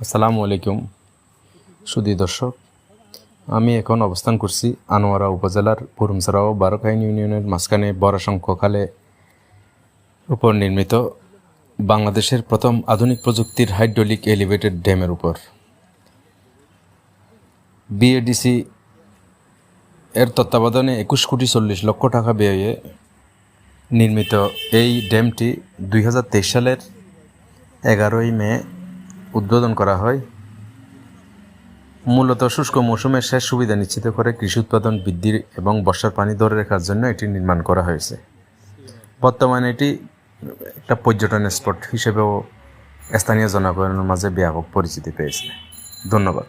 আসসালামু আলাইকুম সুধী দর্শক, আমি এখন অবস্থান করছি আনোয়ারা উপজেলার পুরুমছড়া ও বারকাইন ইউনিয়নের মাঝখানে বরাশঙ্খ খালের উপর নির্মিত বাংলাদেশের প্রথম আধুনিক প্রযুক্তির হাইড্রোলিক এলিভেটেড ড্যামের উপর। বিএডিসি এর তত্ত্বাবধানে 21,40,00,000 টাকা ব্যয়ে নির্মিত এই ড্যামটি 2023 সালের 11ই মে উদ্বোধন করা হয়। মূলত শুষ্ক মৌসুমের শেষ সুবিধা নিশ্চিত করে কৃষি উৎপাদন বৃদ্ধি এবং বর্ষার পানি ধরে রাখার জন্য এটি নির্মাণ করা হয়েছে। বর্তমানে এটি একটা পর্যটন স্পট হিসেবেও স্থানীয় জনগণের মাঝে ব্যাপক পরিচিতি পেয়েছে। ধন্যবাদ।